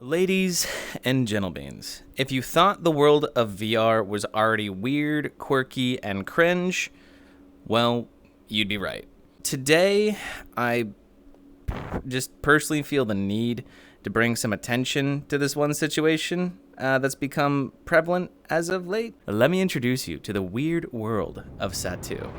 Ladies and gentlemen, if you thought the world of VR was already weird, quirky, and cringe, well, you'd be right. Today, I just personally feel the need to bring some attention to this one situation that's become prevalent as of late. Let me introduce you to the weird world of Satoo.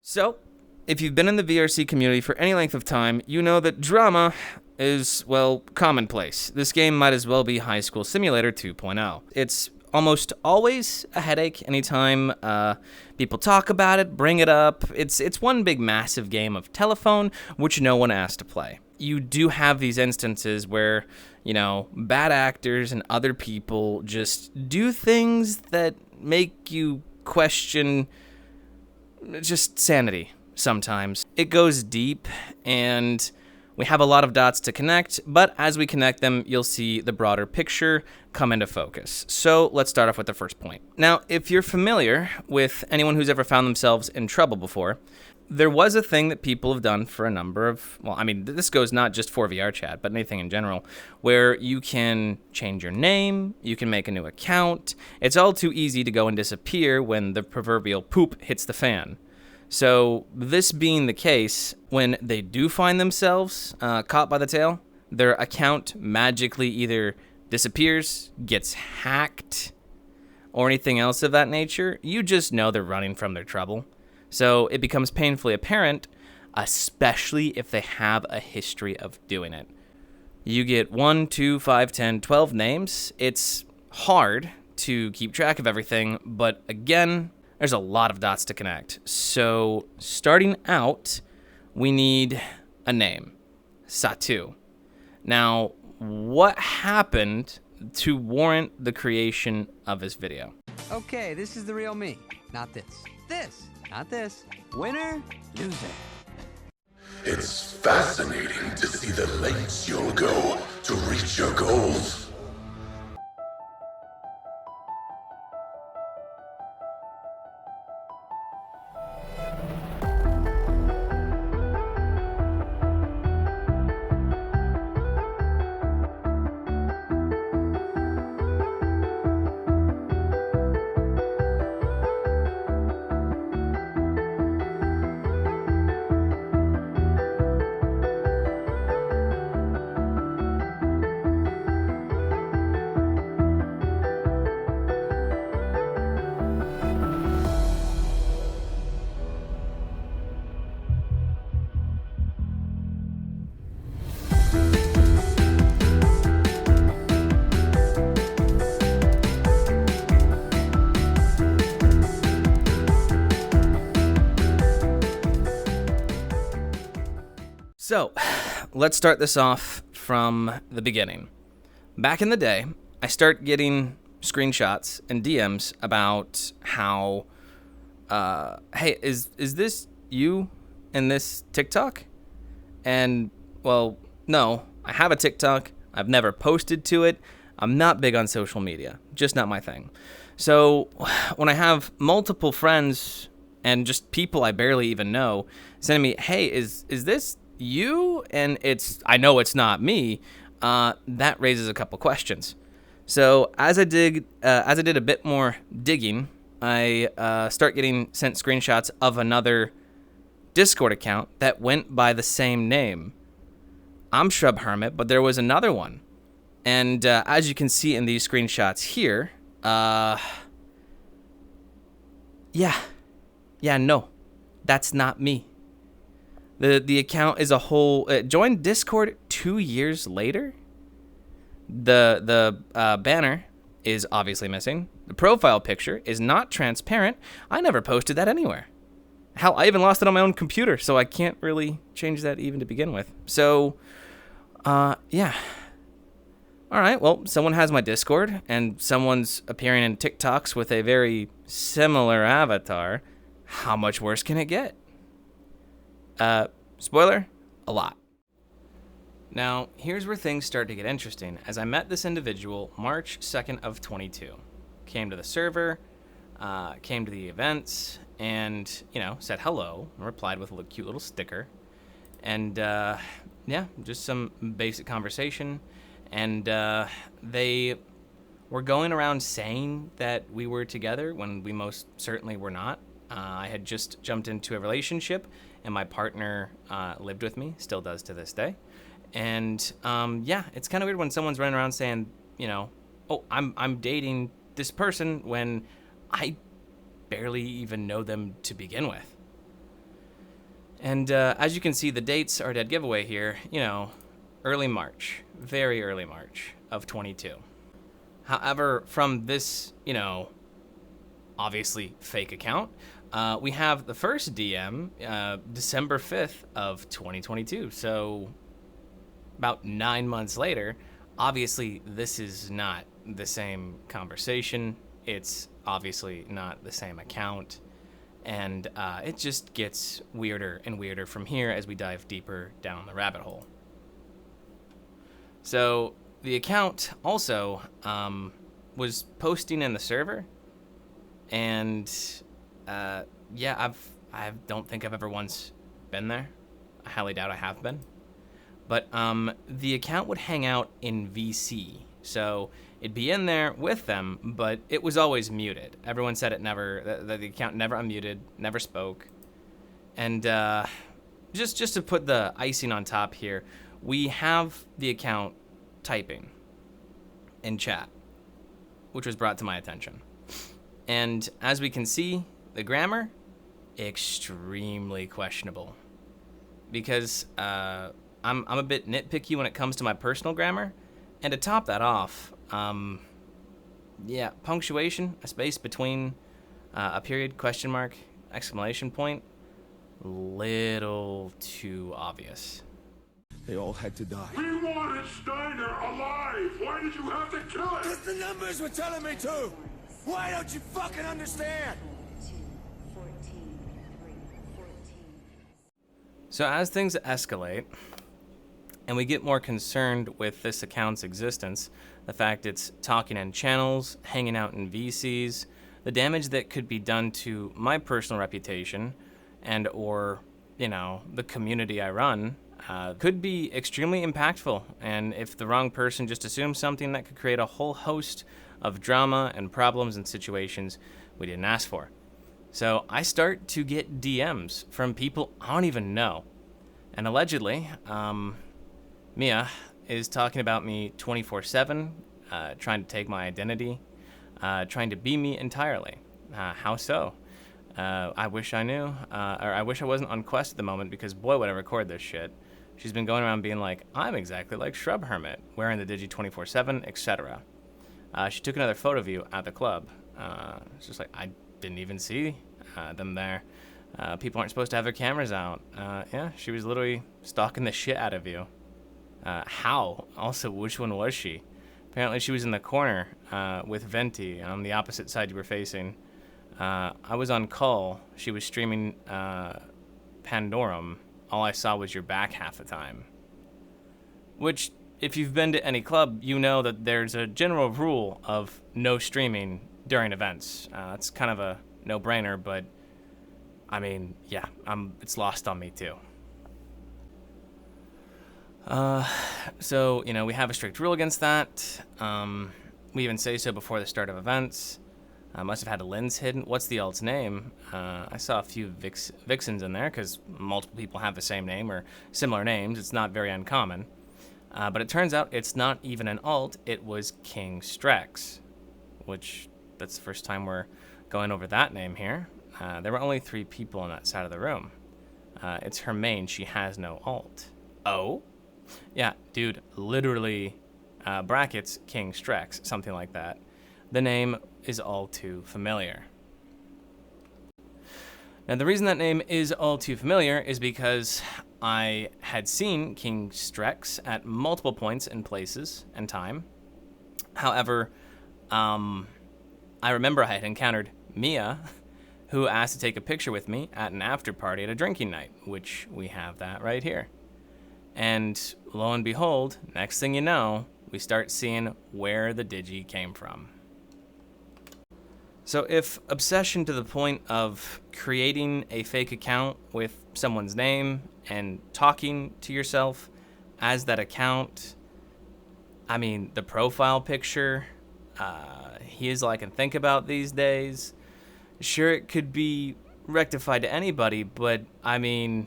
So, if you've been in the VRC community for any length of time, you know that drama is, well, commonplace. This game might as well be High School Simulator 2.0. It's almost always a headache anytime people talk about it, bring it up. It's one big massive game of telephone, which no one asked to play. You do have these instances where, bad actors and other people just do things that make you question just sanity sometimes. It goes deep, and we have a lot of dots to connect, but as we connect them, you'll see the broader picture come into focus. So let's start off with the first point. Now, if you're familiar with anyone who's ever found themselves in trouble before, there was a thing that people have done for a number of, this goes not just for VR chat, but anything in general, where you can change your name, you can make a new account. It's all too easy to go and disappear when the proverbial poop hits the fan. So this being the case, when they do find themselves caught by the tail, their account magically either disappears, gets hacked, or anything else of that nature, you just know they're running from their trouble. So it becomes painfully apparent, especially if they have a history of doing it. You get 1, 2, 5, 10, 12 names. It's hard to keep track of everything, but again, there's a lot of dots to connect. So starting out, we need a name, Satoo. Now, what happened to warrant the creation of this video? Okay, this is the real me, not this. Not this. Winner, loser. It's fascinating to see the lengths you'll go to reach your goals. So, let's start this off from the beginning. Back in the day, I start getting screenshots and DMs about how, hey, is this you in this TikTok? And, well, no, I have a TikTok. I've never posted to it. I'm not big on social media, just not my thing. So, when I have multiple friends and just people I barely even know sending me, hey, is this you? And I know it's not me. That raises a couple questions. So as I did a bit more digging, I start getting sent screenshots of another Discord account that went by the same name. I'm Shrub Hermit, but there was another one. And as you can see in these screenshots here, no, that's not me. The account is a whole. It joined Discord 2 years later. The banner is obviously missing. The profile picture is not transparent. I never posted that anywhere. Hell, I even lost it on my own computer, so I can't really change that even to begin with. So, yeah. All right, well, someone has my Discord, and someone's appearing in TikToks with a very similar avatar. How much worse can it get? Spoiler, a lot. Now, here's where things start to get interesting, as I met this individual March 2nd of 22. Came to the server, came to the events, and, said hello, and replied with a cute little sticker. And, yeah, just some basic conversation. And they were going around saying that we were together when we most certainly were not. I had just jumped into a relationship, and my partner lived with me, still does to this day. And yeah, it's kind of weird when someone's running around saying, oh, I'm dating this person when I barely even know them to begin with. And as you can see, the dates are a dead giveaway here. Early March, very early March of 22. However, from this, obviously fake account, we have the first DM, December 5th of 2022. So about 9 months later, obviously this is not the same conversation. It's obviously not the same account. And it just gets weirder and weirder from here as we dive deeper down the rabbit hole. So the account also was posting in the server, and yeah, I don't think I've ever once been there. I highly doubt I have been. But the account would hang out in VC, so it'd be in there with them, but it was always muted. Everyone said the account never unmuted, never spoke. And just to put the icing on top here, we have the account typing in chat, which was brought to my attention. And as we can see, the grammar, extremely questionable. Because I'm a bit nitpicky when it comes to my personal grammar. And to top that off, yeah, punctuation, a space between a period, question mark, exclamation point, little too obvious. They all had to die. We wanted Steiner alive! Why did you have to kill him? Because the numbers were telling me to! Why don't you fucking understand? So as things escalate, and we get more concerned with this account's existence, the fact it's talking in channels, hanging out in VCs, the damage that could be done to my personal reputation and or, the community I run, could be extremely impactful. And if the wrong person just assumes something, that could create a whole host of drama and problems and situations we didn't ask for. So I start to get DMs from people I don't even know. And allegedly, Mia is talking about me 24/7, trying to take my identity, trying to be me entirely. How so? I wish I knew, or I wish I wasn't on Quest at the moment, because boy, would I record this shit. She's been going around being like, I'm exactly like Shrub Hermit, wearing the Digi 24/7, etc. She took another photo of you at the club. It's just like, I didn't even see them there. People aren't supposed to have their cameras out. Yeah, she was literally stalking the shit out of you. How? Also, which one was she? Apparently she was in the corner with Venti on the opposite side you were facing. I was on call. She was streaming Pandorum. All I saw was your back half the time. Which, if you've been to any club, you know that there's a general rule of no streaming during events. It's kind of a no-brainer, but I mean, yeah, it's lost on me too. So, we have a strict rule against that. We even say so before the start of events. I must have had a lens hidden. What's the alt's name? I saw a few vixens in there because multiple people have the same name or similar names. It's not very uncommon. But it turns out it's not even an alt. It was King Strex, which that's the first time we're going over that name here. There were only 3 people on that side of the room. It's her main. She has no alt. Oh? Yeah, dude, literally brackets King Strex, something like that. The name is all too familiar. Now, the reason that name is all too familiar is because I had seen King Strex at multiple points and places and time. However, I remember I had encountered Mia, who asked to take a picture with me at an after party at a drinking night, which we have that right here. And lo and behold, next thing you know, we start seeing where the Digi came from. So if obsession to the point of creating a fake account with someone's name and talking to yourself as that account, I mean, the profile picture, he is all I can think about these days. Sure, it could be rectified to anybody, but I mean,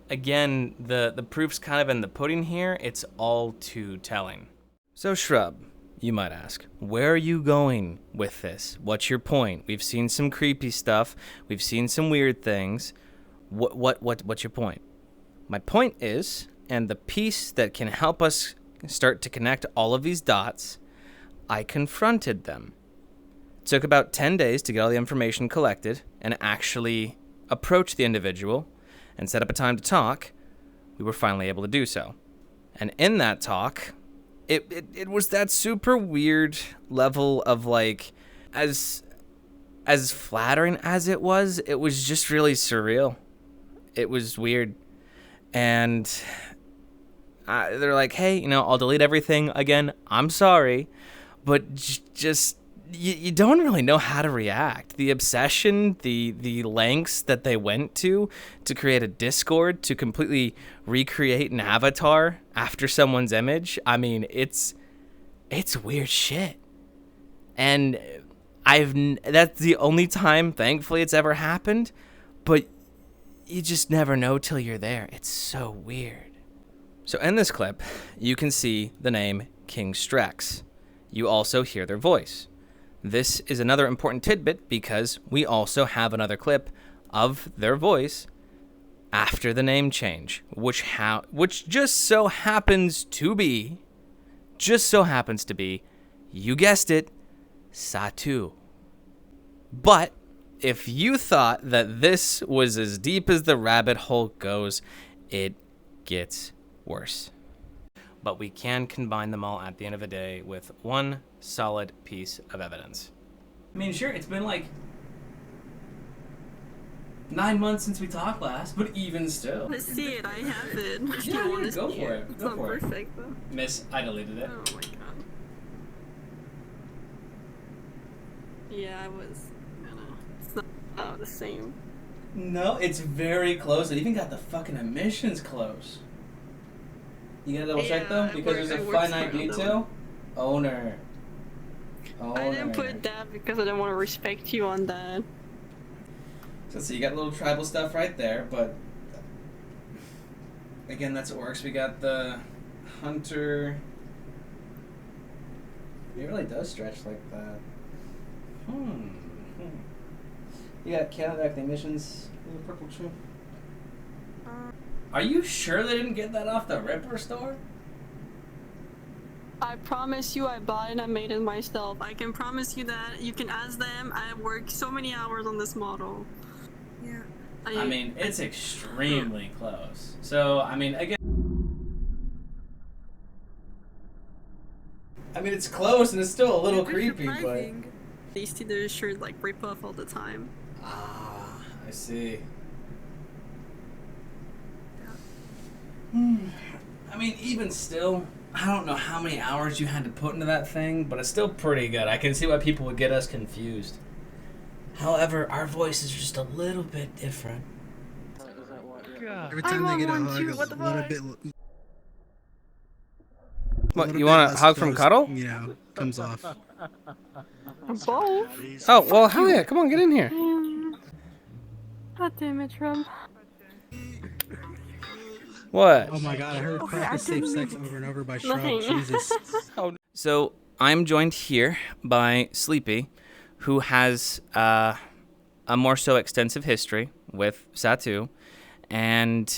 again, the proof's kind of in the pudding here. It's all too telling. So Shrub, you might ask, where are you going with this? What's your point? We've seen some creepy stuff. We've seen some weird things. What's your point? My point is, and the piece that can help us start to connect all of these dots, I confronted them. It took about 10 days to get all the information collected and actually approach the individual and set up a time to talk. We were finally able to do so. And in that talk, it was that super weird level of like, as flattering as it was just really surreal. It was weird. And they're like, hey, I'll delete everything again. I'm sorry. But just, you don't really know how to react. The obsession, the lengths that they went to create a Discord, to completely recreate an avatar after someone's image. I mean, it's weird shit. And that's the only time, thankfully, it's ever happened. But you just never know till you're there. It's so weird. So in this clip, you can see the name King Strex. You also hear their voice. This is another important tidbit because we also have another clip of their voice after the name change, which just so happens to be, you guessed it, Satoo. But if you thought that this was as deep as the rabbit hole goes, it gets worse. But we can combine them all at the end of the day with one solid piece of evidence. I mean, sure, it's been like 9 months since we talked last, but even still. Let's see it, I have it. Yeah, go for it. It's not perfect though. Miss, I deleted it. Oh my god. Yeah, I was, it's not the same. No, it's very close. It even got the fucking emissions close. You gotta double check though, because there's a finite detail. Owner. I didn't put that because I didn't want to respect you on that. So you got a little tribal stuff right there, but again, that's orcs. We got the hunter. It really does stretch like that. You got Canada, the emissions, little purple trim. Are you sure they didn't get that off the Ripper store? I promise you I bought it and I made it myself. I can promise you that. You can ask them. I worked so many hours on this model. Yeah. I mean, it's extremely close. So, I mean, again... I mean, it's close and it's still a little creepy, but... They see their shirt like rip off all the time. Ah, I see. I mean, even still, I don't know how many hours you had to put into that thing, but it's still pretty good. I can see why people would get us confused. However, our voice is just a little bit different. Every time they get a hug, a little bit. What, you want a hug from Cuddle? Comes off. Both. Oh, well, hell yeah. Come on, get in here. God damn it, Trump. What? Oh my god, I heard practice safe sex over and over by Shrub. Jesus. So, I'm joined here by Sleepy, who has a more so extensive history with Satoo, and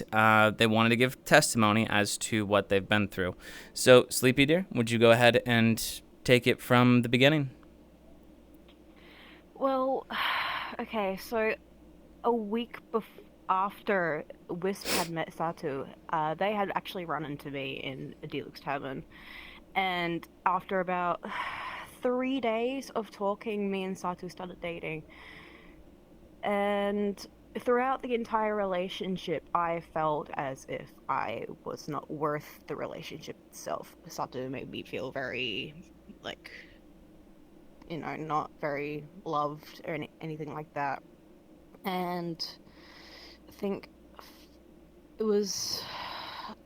they wanted to give testimony as to what they've been through. So, Sleepy dear, would you go ahead and take it from the beginning? Well, okay, so a week after Wisp had met Satu, they had actually run into me in a Deluxe Tavern. And after about 3 days of talking, me and Satu started dating. And throughout the entire relationship, I felt as if I was not worth the relationship itself. Satu made me feel very, like, not very loved or anything like that. And I think it was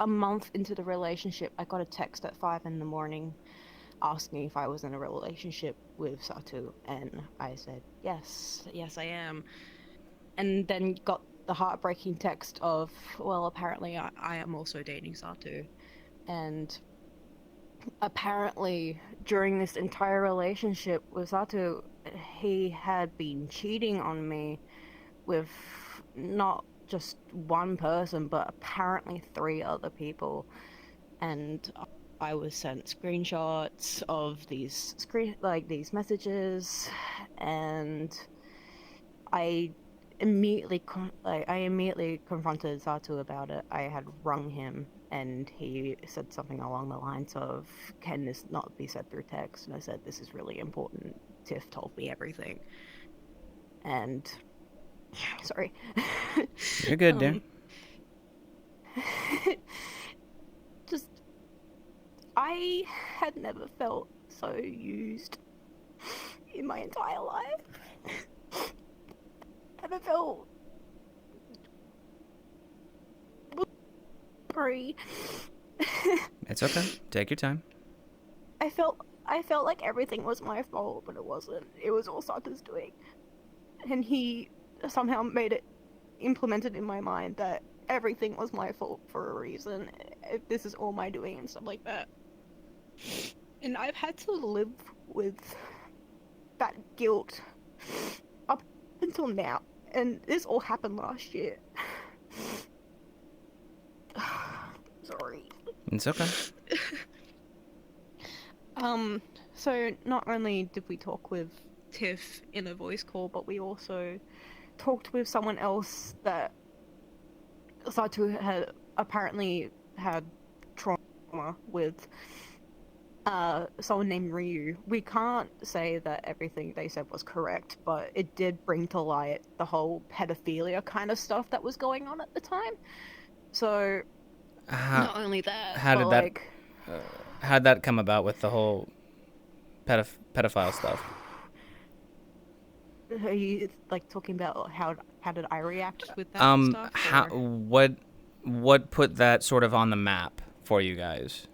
a month into the relationship, I got a text at 5 in the morning asking if I was in a relationship with Satu, and I said, yes, I am. And then got the heartbreaking text of, well, apparently I am also dating Satu. And apparently during this entire relationship with Satu, he had been cheating on me with not just one person, but apparently 3 other people. And I was sent screenshots of these messages, and I immediately confronted Satu about it. I had rung him, and he said something along the lines of, "Can this not be said through text?" And I said, "This is really important. Tiff told me everything." And sorry. You're good, dear. Just, I had never felt so used in my entire life. Never felt free. It's okay. Take your time. I felt like everything was my fault, but it wasn't. It was all Sata's doing. And he somehow made it implemented in my mind that everything was my fault for a reason. This is all my doing and stuff like that. And I've had to live with that guilt up until now. And this all happened last year. Sorry. It's okay. So not only did we talk with Tiff in a voice call, but we also talked with someone else that Satu had apparently had trauma with, someone named Ryu. We can't say that everything they said was correct, but it did bring to light the whole pedophilia kind of stuff that was going on at the time. So, not only that, How'd that come about with the whole pedophile stuff? Are you talking about how did I react with that stuff? What put that sort of on the map for you guys?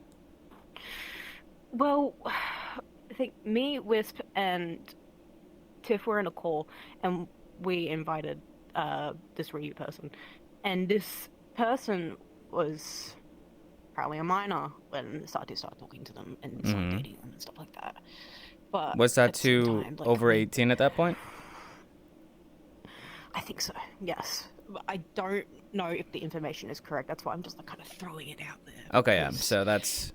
Well, I think me, Wisp, and Tiff were in a call, and we invited this Ryu person, and this person was probably a minor when Satu started talking to them and started dating them and stuff like that. But was Satu over 18 at that point? I think so, yes. But I don't know if the information is correct. That's why I'm just kind of throwing it out there. Okay, yeah. So that's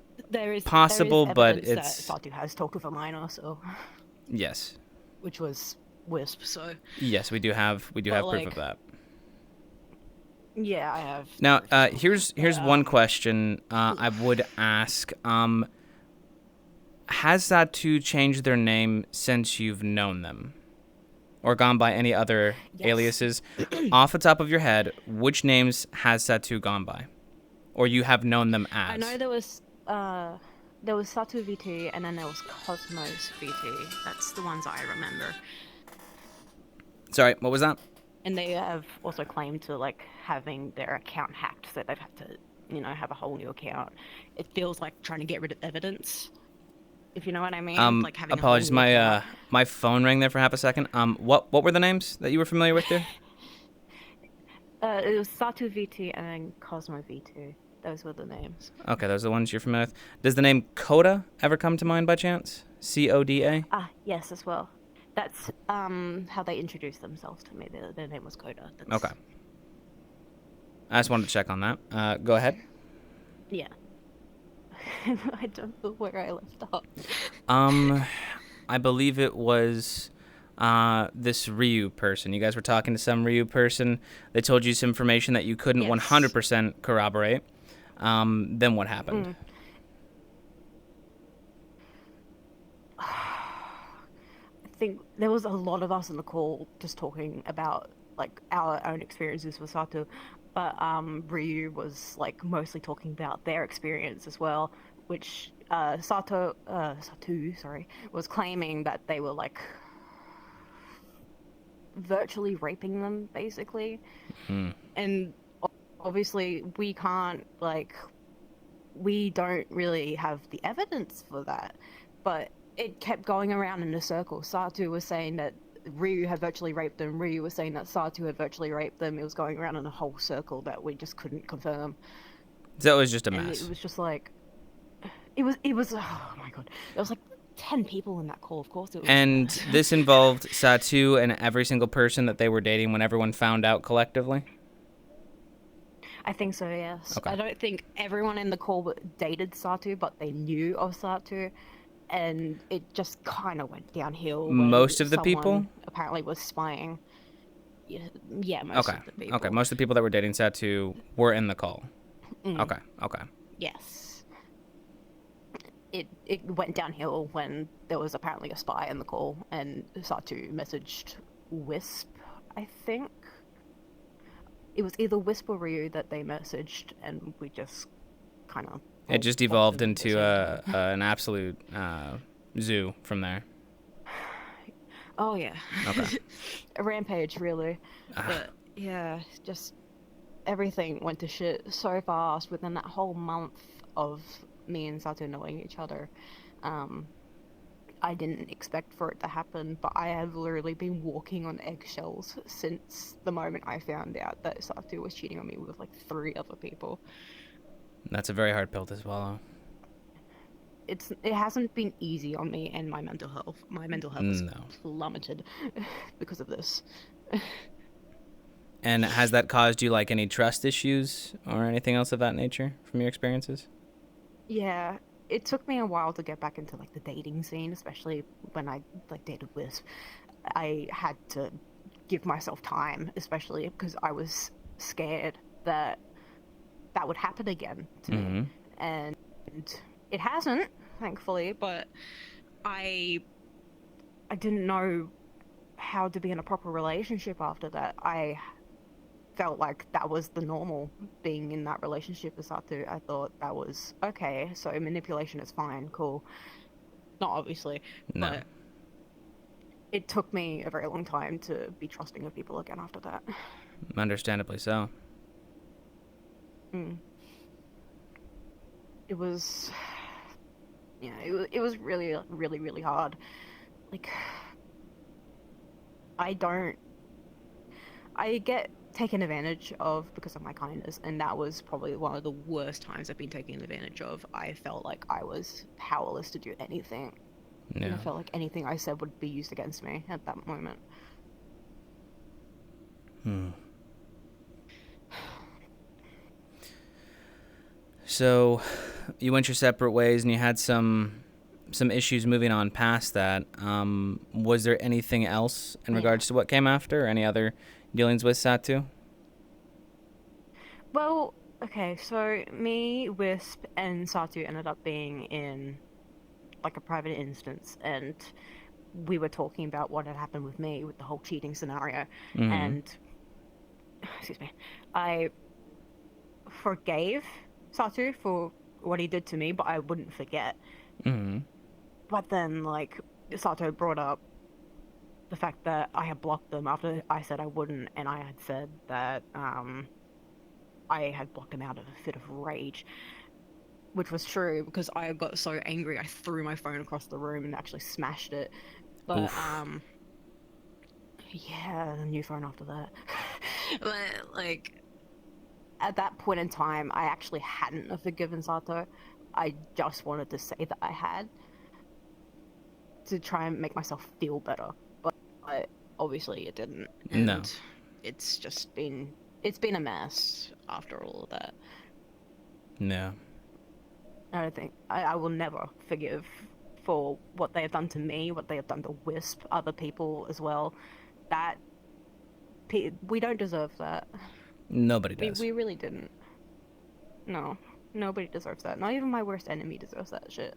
possible, but it's that Satu has talked with a minor, so yes, which was Wisp. So yes, we do have proof of that. Yeah, I have. Now, here's one question I would ask. Has Satu changed their name since you've known them? Or gone by any other aliases? Off the top of your head, which names has Satu gone by? Or you have known them as? I know there was Satu VT, and then there was Cosmos VT. That's the ones I remember. Sorry, what was that? And they have also claimed to having their account hacked, so they've had to, have a whole new account. It feels like trying to get rid of evidence, if you know what I mean. Having apologies, my phone rang there for half a second. What were the names that you were familiar with there? It was Satu VT and then Cosmo V2. Those were the names. Okay, those are the ones you're familiar with. Does the name Coda ever come to mind by chance? CODA? Yes, as well. That's how they introduced themselves to me. Their name was Coda. Okay. I just wanted to check on that. Go ahead. Yeah. I don't know where I left off. I believe it was this Ryu person. You guys were talking to some Ryu person. They told you some information that you couldn't 100% corroborate. Then what happened? I think there was a lot of us on the call just talking about like our own experiences with Sato, but Ryu was like mostly talking about their experience as well, which Satoo, sorry, was claiming that they were like virtually raping them, basically. And obviously we can't, like, we don't really have the evidence for that, but it kept going around in a circle. Satoo was saying that Ryu had virtually raped them. Ryu was saying that Satoo had virtually raped them. It was going around in a whole circle that we just couldn't confirm. So it was just a And mess. it was just like, it was, oh my god. There was like 10 people in that call, of course. It was And this involved Satoo and every single person that they were dating when everyone found out collectively? I think so, yes. Okay. I don't think everyone in the call dated Satoo, but they knew of Satoo, and it just kind of went downhill. When Most of the people? someone apparently was spying. Yeah, most of the people. Okay, most of the people that were dating Satoo were in the call. Okay. Yes. It went downhill when there was apparently a spy in the call, and Satoo messaged Wisp, I think. It was either Wisp or Ryu that they messaged, and we just kind of... It just evolved into an absolute zoo from there. Oh, yeah. Okay. A rampage, really. But, yeah, just everything went to shit so fast within that whole month of me and Sato knowing each other. I didn't expect for it to happen, but I have literally been walking on eggshells since the moment I found out that Sato was cheating on me with like 3 other people. That's a very hard pill to swallow. It hasn't been easy on me and my mental health. My mental health has plummeted because of this. And has that caused you like any trust issues or anything else of that nature from your experiences? Yeah, it took me a while to get back into like the dating scene, especially when I like dated Wisp. I had to give myself time, especially because I was scared that that would happen again to me. And it hasn't, thankfully, but I didn't know how to be in a proper relationship after that. I felt like that was the normal, being in that relationship with Satu. I thought that was okay, so manipulation is fine, cool. Not obviously, but it took me a very long time to be trusting of people again after that. Understandably so. It was, yeah, it was really, really, really hard. Like, I get taken advantage of because of my kindness, and that was probably one of the worst times I've been taken advantage of. I felt like I was powerless to do anything. Yeah. And I felt like anything I said would be used against me at that moment. So, you went your separate ways, and you had some issues moving on past that. Was there anything else in regards to what came after, or any other dealings with Satu? Well, okay, so me, Wisp, and Satu ended up being in like a private instance, and we were talking about what had happened with me with the whole cheating scenario, and excuse me, I forgave Satu for what he did to me, but I wouldn't forget. But then, like, Sato brought up the fact that I had blocked them after I said I wouldn't, and I had said that I had blocked him out of a fit of rage, which was true because I got so angry I threw my phone across the room and actually smashed it. But yeah, a new phone after that. But like, at that point in time, I actually hadn't forgiven Sato. I just wanted to say that I had, to try and make myself feel better, but obviously it didn't. And it's just been a mess after all of that. No. I don't think I will never forgive for what they have done to me, what they have done to Wisp, other people as well. That we don't deserve that. Nobody does. We really didn't. No, nobody deserves that. Not even my worst enemy deserves that shit.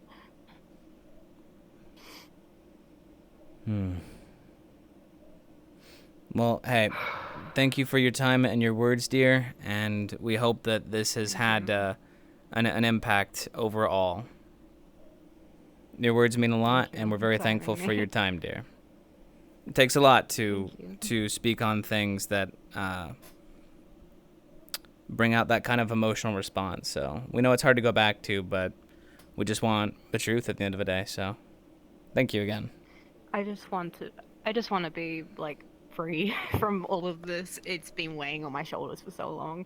Well, hey, thank you for your time and your words, dear, and we hope that this has had an impact overall. Your words mean a lot, and we're very thankful for your time, dear. It takes a lot to speak on things that bring out that kind of emotional response. So we know it's hard to go back to, but we just want the truth at the end of the day. So thank you again. I just want to be like free from all of this. It's been weighing on my shoulders for so long.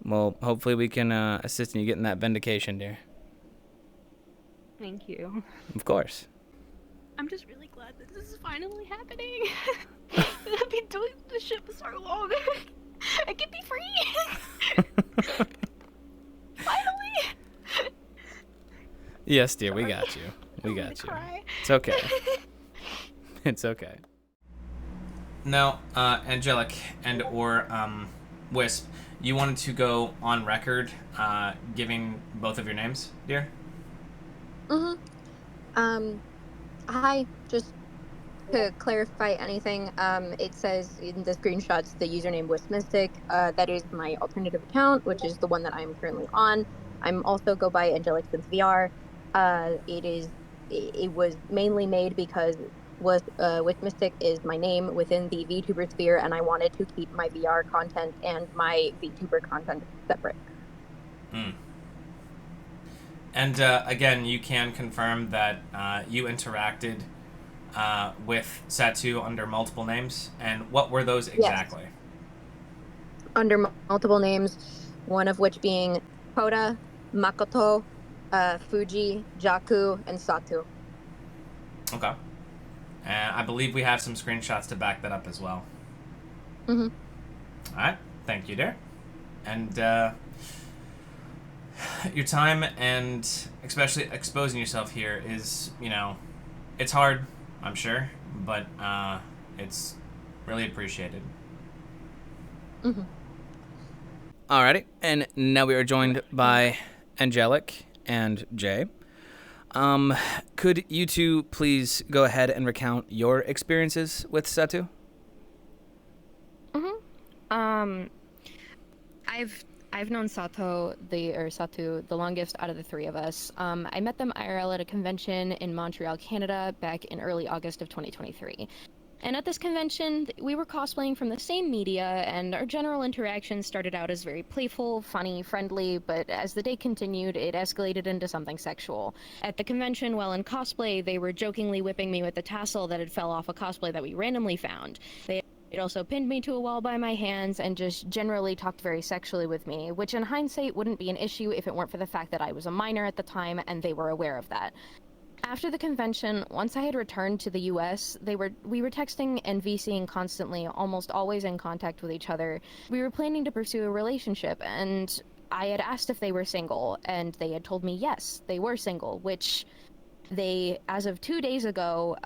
Well, hopefully we can assist in you getting that vindication, dear. Thank you. Of course. I'm just really glad that this is finally happening. I've been doing this shit for so long. I can be free. Finally. Yes, dear, we got you. We got you. Cry. It's okay. It's okay. Now, Angelic and or Wisp, you wanted to go on record giving both of your names, dear? Hi, just to clarify anything, it says in the screenshots the username was Mystic. That is my alternative account, which is the one that I'm currently on. I'm also go by Angelic Since VR. It was mainly made because with Mystic is my name within the VTuber sphere, and I wanted to keep my VR content and my VTuber content separate. And again, you can confirm that you interacted with Satoo under multiple names. And what were those exactly? Yes. Under multiple names, one of which being Koda, Makoto, Fuji, Jaku, and Satoo. Okay. And I believe we have some screenshots to back that up as well. Mm-hmm. All right. Thank you, dear. And your time and especially exposing yourself here is, it's hard, I'm sure, but it's really appreciated. Mm-hmm. Alrighty, and now we are joined by Angelic and Jay. Could you two please go ahead and recount your experiences with Satoo? I've known Satoo the longest out of the three of us. I met them IRL at a convention in Montreal, Canada, back in early August of 2023. And at this convention, we were cosplaying from the same media, and our general interaction started out as very playful, funny, friendly, but as the day continued, it escalated into something sexual. At the convention, while in cosplay, they were jokingly whipping me with the tassel that had fell off a cosplay that we randomly found. It also pinned me to a wall by my hands and just generally talked very sexually with me, which in hindsight wouldn't be an issue if it weren't for the fact that I was a minor at the time and they were aware of that. After the convention, once I had returned to the US, we were texting and VCing constantly, almost always in contact with each other. We were planning to pursue a relationship, and I had asked if they were single, and they had told me yes, they were single, which they, as of 2 days ago,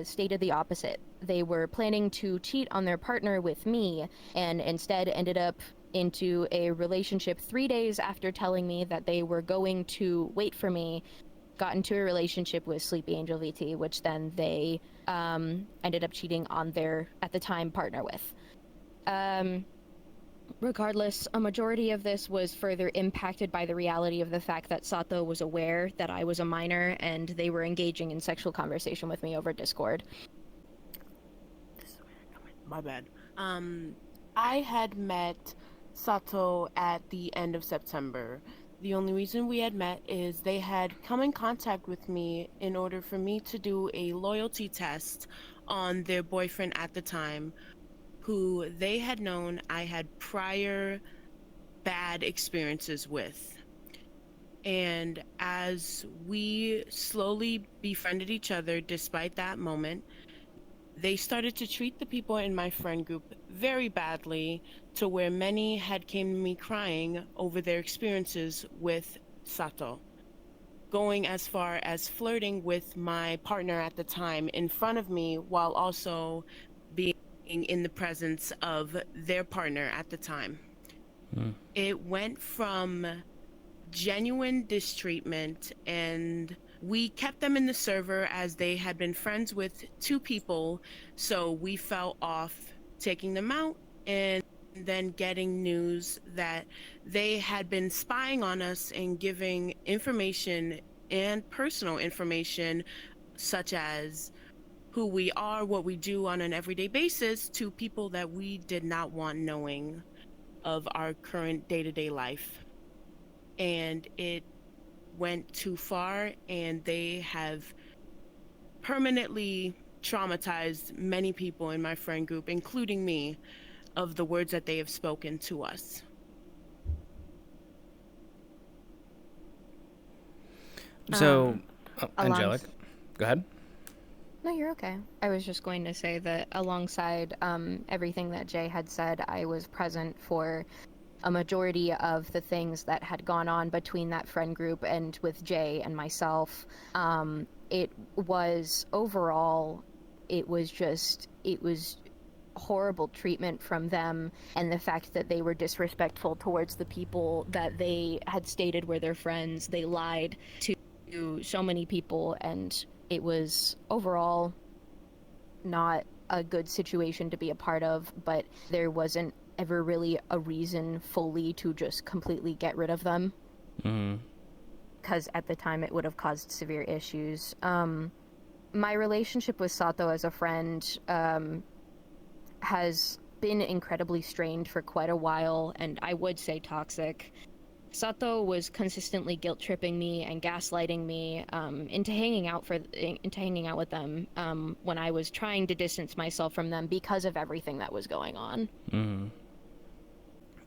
stated the opposite. They were planning to cheat on their partner with me, and instead ended up into a relationship 3 days after telling me that they were going to wait for me, got into a relationship with Sleepy Angel VT, which then they ended up cheating on their, at the time, partner with. Regardless, a majority of this was further impacted by the reality of the fact that Sato was aware that I was a minor and they were engaging in sexual conversation with me over Discord. My bad. I had met Sato at the end of September. The only reason we had met is they had come in contact with me in order for me to do a loyalty test on their boyfriend at the time, who they had known I had prior bad experiences with. And as we slowly befriended each other despite that moment, they started to treat the people in my friend group very badly, to where many had came to me crying over their experiences with Sato. going as far as flirting with my partner at the time in front of me while also being in the presence of their partner at the time. It went from genuine distreatment, and we kept them in the server as they had been friends with two people, so we fell off taking them out, and then getting news that they had been spying on us and giving information and personal information such as who we are, what we do on an everyday basis, to people that we did not want knowing of our current day-to-day life. And it went too far, and they have permanently traumatized many people in my friend group, including me, of the words that they have spoken to us. So, Angelic, go ahead. No, you're okay. I was just going to say that alongside everything that Jay had said, I was present for a majority of the things that had gone on between that friend group and with Jay and myself. It was overall, it was horrible treatment from them, and the fact that they were disrespectful towards the people that they had stated were their friends. They lied to so many people, and it was overall not a good situation to be a part of, but there wasn't ever really a reason fully to just completely get rid of them. Because at the time it would have caused severe issues. My relationship with Sato as a friend has been incredibly strained for quite a while, and I would say toxic. Sato was consistently guilt-tripping me and gaslighting me into hanging out with them when I was trying to distance myself from them because of everything that was going on.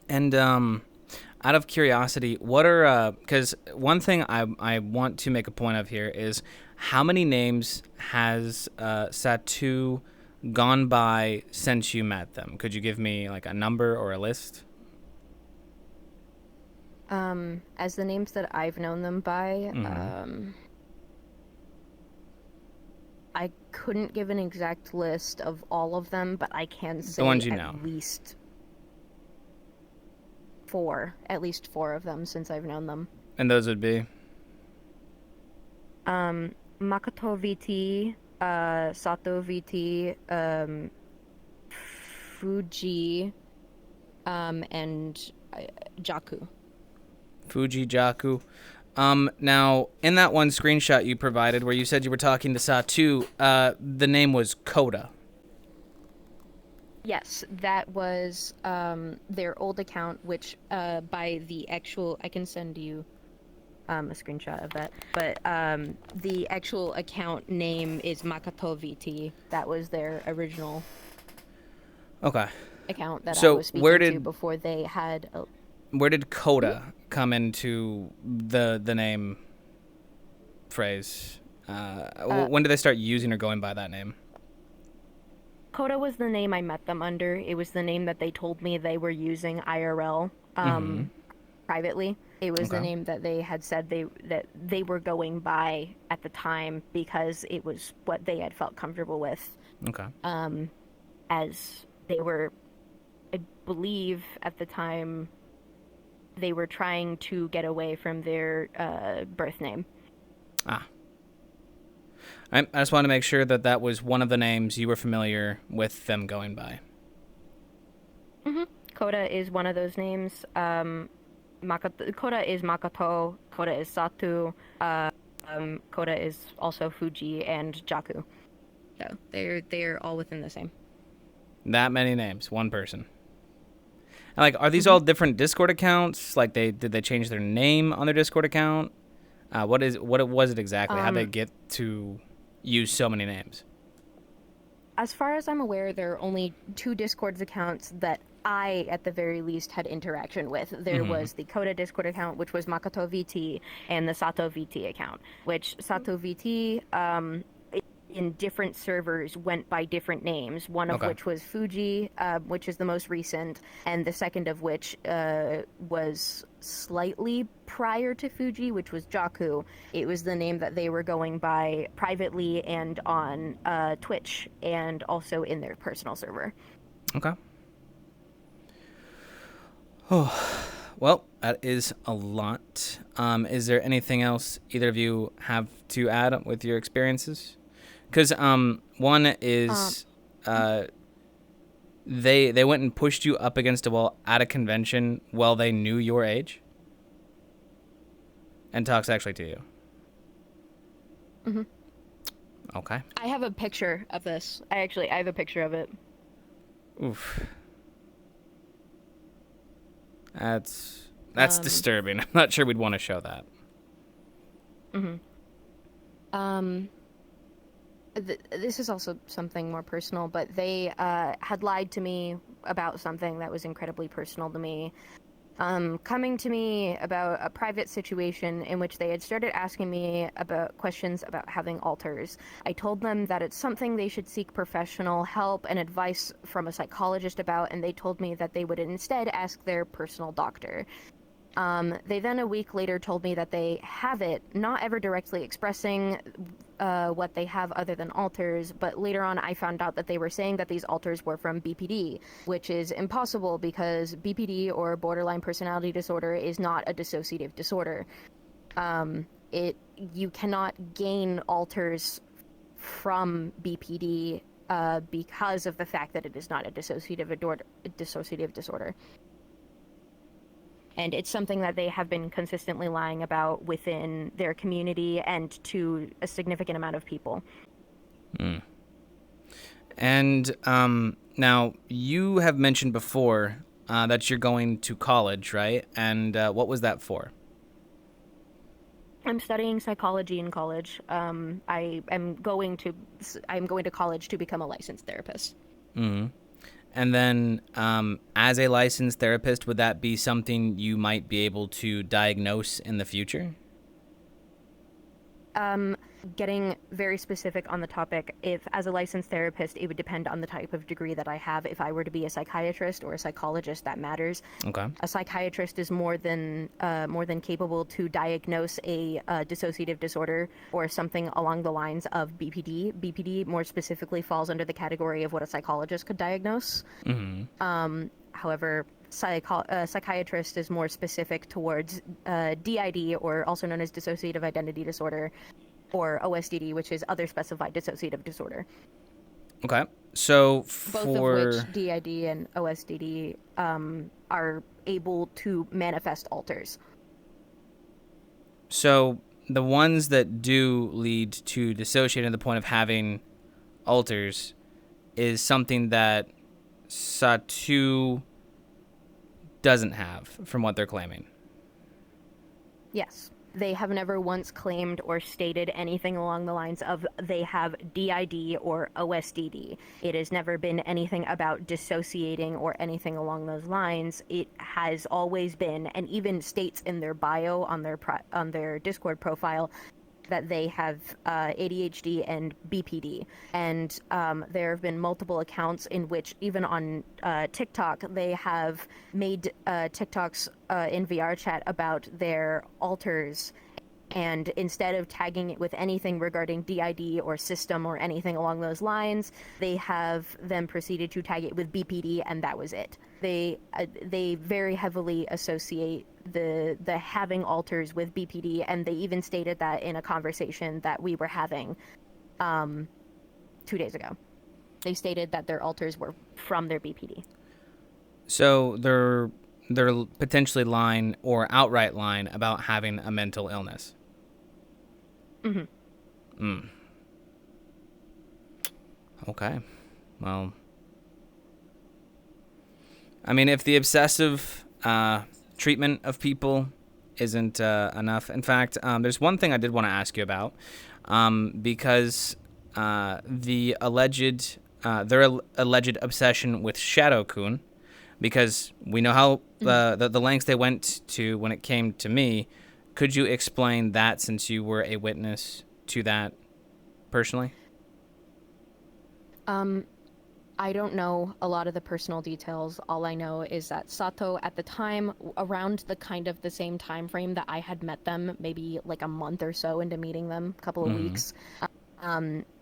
And out of curiosity, what are because one thing I want to make a point of here is how many names has Satoo gone by since you met them? Could you give me like a number or a list? As the names that I've known them by, I couldn't give an exact list of all of them, but I can say the ones at least four of them since I've known them. And those would be? Makoto VT, Sato VT, Fuji, and Jaku. Fuji, Jaku. Now, in that one screenshot you provided where you said you were talking to Satoo, the name was Coda. Yes, that was their old account, which by the actual... I can send you a screenshot of that. But the actual account name is Makoto VT. That was their original account that I was speaking to before they had... Where did Coda come into the name phrase? When did they start using or going by that name? Coda was the name I met them under. It was the name that they told me they were using IRL privately. It was the name that they had said that they were going by at the time because it was what they had felt comfortable with. As they were, I believe at the time, they were trying to get away from their birth name. I just want to make sure that was one of the names you were familiar with them going by. Coda is one of those names. Coda is Makoto. Coda is Satoo. Coda is also Fuji and Jaku. So they're all within the same. That many names, one person. And like, are these all different Discord accounts? Like, did they change their name on their Discord account? What was it exactly? How'd they get to use so many names? As far as I'm aware, there are only 2 Discord accounts that I, at the very least, had interaction with. There was the Coda Discord account, which was Makoto VT, and the Sato VT account, which Sato VT, in different servers went by different names, one of which was Fuji, which is the most recent, and the second of which was slightly prior to Fuji, which was Jaku. It was the name that they were going by privately and on Twitch and also in their personal server. Okay. Oh, well, that is a lot. Is there anything else either of you have to add with your experiences? Because one is they went and pushed you up against a wall at a convention while they knew your age and talks actually to you. Mm-hmm. Okay. I have a picture of this. I have a picture of it. Oof. That's disturbing. I'm not sure we'd want to show that. Mm-hmm. This is also something more personal, but they had lied to me about something that was incredibly personal to me. Coming to me about a private situation in which they had started asking me about questions about having alters. I told them that it's something they should seek professional help and advice from a psychologist about, and they told me that they would instead ask their personal doctor. They then a week later told me that they have it, not ever directly expressing what they have other than alters, but later on I found out that they were saying that these alters were from BPD, which is impossible because BPD, or borderline personality disorder, is not a dissociative disorder. You cannot gain alters from BPD because of the fact that it is not a dissociative disorder. And it's something that they have been consistently lying about within their community and to a significant amount of people. And now, you have mentioned before that you're going to college, right? And what was that for? I'm studying psychology in college. I'm going to college to become a licensed therapist. Mm-hmm. And then, as a licensed therapist, would that be something you might be able to diagnose in the future? Getting very specific on the topic, if as a licensed therapist, it would depend on the type of degree that I have. If I were to be a psychiatrist or a psychologist, that matters. Okay. A psychiatrist is more than capable to diagnose a dissociative disorder or something along the lines of BPD. BPD more specifically falls under the category of what a psychologist could diagnose. Mm-hmm. However, psychiatrist is more specific towards DID, or also known as dissociative identity disorder, or OSDD, which is other specified dissociative disorder. Okay. So both of which DID and OSDD are able to manifest alters. So the ones that do lead to dissociating to the point of having alters is something that Satoo doesn't have, from what they're claiming. Yes. They have never once claimed or stated anything along the lines of they have DID or OSDD. It has never been anything about dissociating or anything along those lines. It has always been, and even states in their bio on their Discord profile, that they have ADHD and BPD. And there have been multiple accounts in which, even on TikTok, they have made TikToks in VR chat about their alters. And instead of tagging it with anything regarding DID or system or anything along those lines, they have then proceeded to tag it with BPD, and that was it. They very heavily associate the having alters with BPD, and they even stated that in a conversation that we were having 2 days ago. They stated that their alters were from their BPD. So they're potentially lying or outright lying about having a mental illness. Mm-hmm. Okay. Well, I mean, if the obsessive treatment of people isn't enough. In fact, there's one thing I did want to ask you about, because the alleged their alleged obsession with Shadow-kun, because we know how the lengths they went to when it came to me. Could you explain that, since you were a witness to that personally? I don't know a lot of the personal details. All I know is that Sato at the time, around the kind of the same time frame that I had met them, maybe like a month or so into meeting them, a couple of weeks,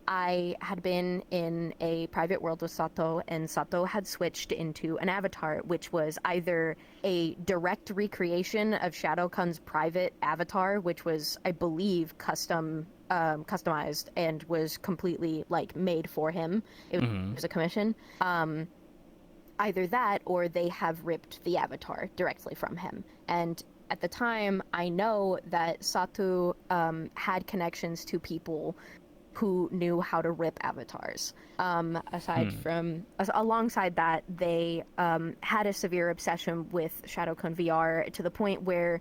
I had been in a private world with Sato, and Sato had switched into an avatar, which was either a direct recreation of Shadowkun's private avatar, which was, I believe, customized and was completely like made for him. It was a commission. Either that, or they have ripped the avatar directly from him. And at the time, I know that Sato had connections to people who knew how to rip avatars. Alongside that, they had a severe obsession with Shadowkun VR to the point where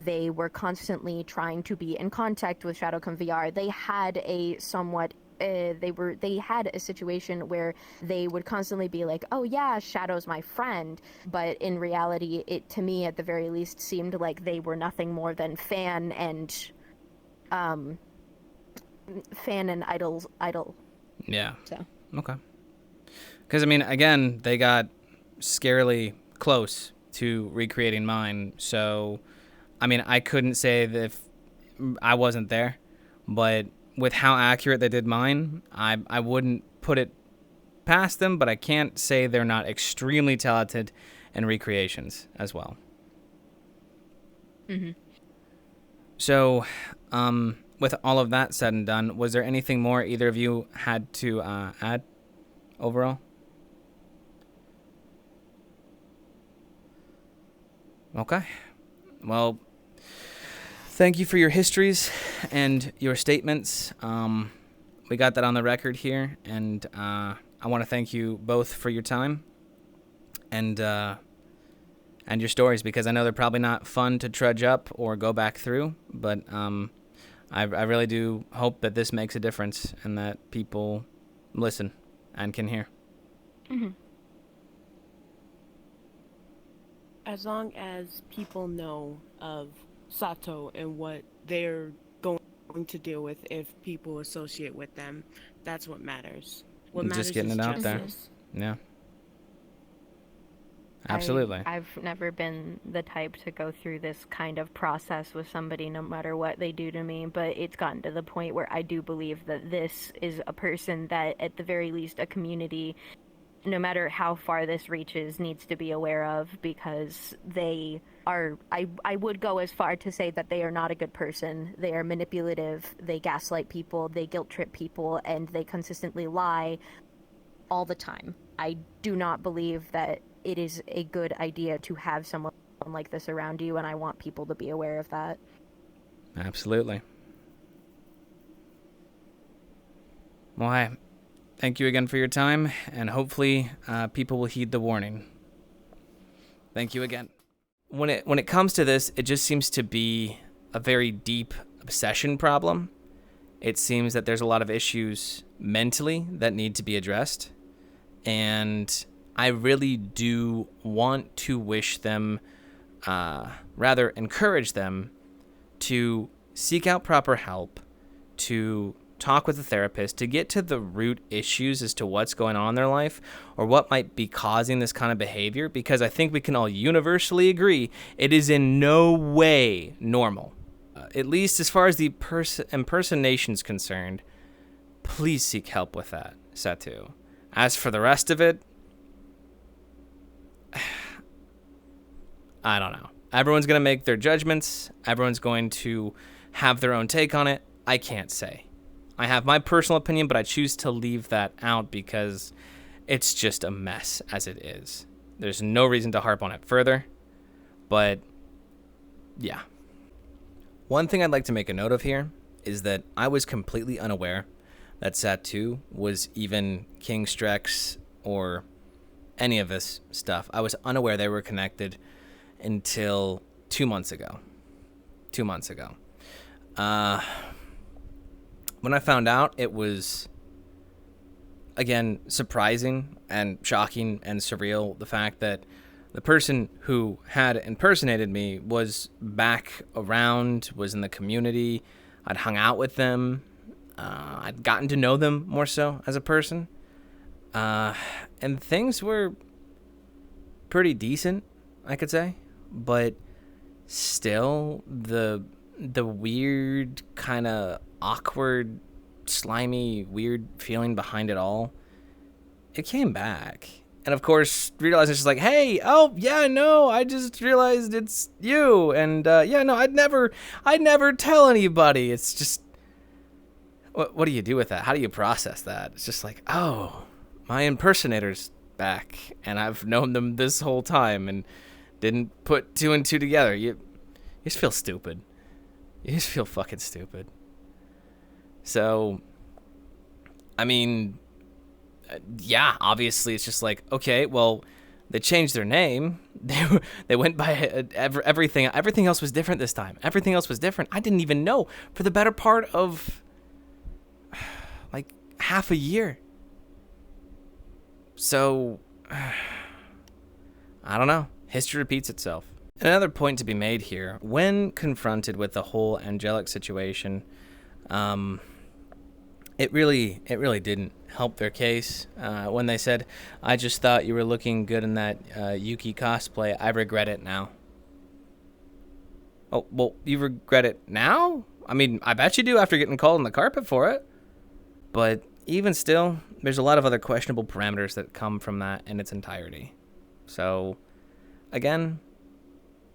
they were constantly trying to be in contact with Shadowkun VR. They had a somewhat they had a situation where they would constantly be like, oh yeah, Shadow's my friend, but in reality, it, to me at the very least, seemed like they were nothing more than fan and idol. Yeah. So. Okay. Because, I mean, again, they got scarily close to recreating mine. So, I mean, I couldn't say that if I wasn't there, but with how accurate they did mine, I wouldn't put it past them, but I can't say they're not extremely talented in recreations as well. Mm-hmm. So, with all of that said and done, was there anything more either of you had to add overall? Okay. Well, thank you for your histories and your statements. We got that on the record here, and I want to thank you both for your time and your stories, because I know they're probably not fun to trudge up or go back through, but I really do hope that this makes a difference and that people listen and can hear. Mm-hmm. As long as people know of Sato and what they're going to deal with if people associate with them, that's what matters. What matters Just getting is it out there. justice. Yeah. Absolutely. I've never been the type to go through this kind of process with somebody no matter what they do to me, but it's gotten to the point where I do believe that this is a person that, at the very least, a community, no matter how far this reaches, needs to be aware of, because they are, I would go as far to say that they are not a good person. They are manipulative, they gaslight people, they guilt trip people, and they consistently lie all the time. I do not believe that it is a good idea to have someone like this around you, and I want people to be aware of that. Absolutely. Well, hi. Thank you again for your time, and hopefully people will heed the warning. Thank you again. When it comes to this, it just seems to be a very deep obsession problem. It seems that there's a lot of issues mentally that need to be addressed, and I really do want to wish them, rather encourage them to seek out proper help, to talk with a therapist, to get to the root issues as to what's going on in their life or what might be causing this kind of behavior, because I think we can all universally agree it is in no way normal. At least as far as the impersonation is concerned, please seek help with that, Satoo. As for the rest of it, I don't know. Everyone's going to make their judgments. Everyone's going to have their own take on it. I can't say. I have my personal opinion, but I choose to leave that out because it's just a mess as it is. There's no reason to harp on it further, but yeah. One thing I'd like to make a note of here is that I was completely unaware that Satoo was even King Strex or any of this stuff. I was unaware they were connected until 2 months ago. 2 months ago. When I found out, it was, again, surprising and shocking and surreal, the fact that the person who had impersonated me was back around, was in the community. I'd hung out with them. I'd gotten to know them more so as a person. And things were pretty decent, I could say, but still the weird, kind of awkward, slimy, weird feeling behind it all, it came back. And of course, realizing it's just like, hey, oh yeah, no, I just realized it's you, and yeah, no, I'd never tell anybody. It's just, what do you do with that? How do you process that? It's just like, oh, my impersonator's back, and I've known them this whole time, and didn't put two and two together. You just feel stupid. You just feel fucking stupid. So, I mean, yeah, obviously it's just like, okay, well, they changed their name. They went by everything. Everything else was different this time. Everything else was different. I didn't even know for the better part of like half a year. So, I don't know. History repeats itself. Another point to be made here, when confronted with the whole angelic situation, it really didn't help their case. When they said, I just thought you were looking good in that Yuki cosplay, I regret it now. Oh, well, you regret it now? I mean, I bet you do after getting called on the carpet for it. But even still, there's a lot of other questionable parameters that come from that in its entirety. So, again,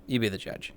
you be the judge.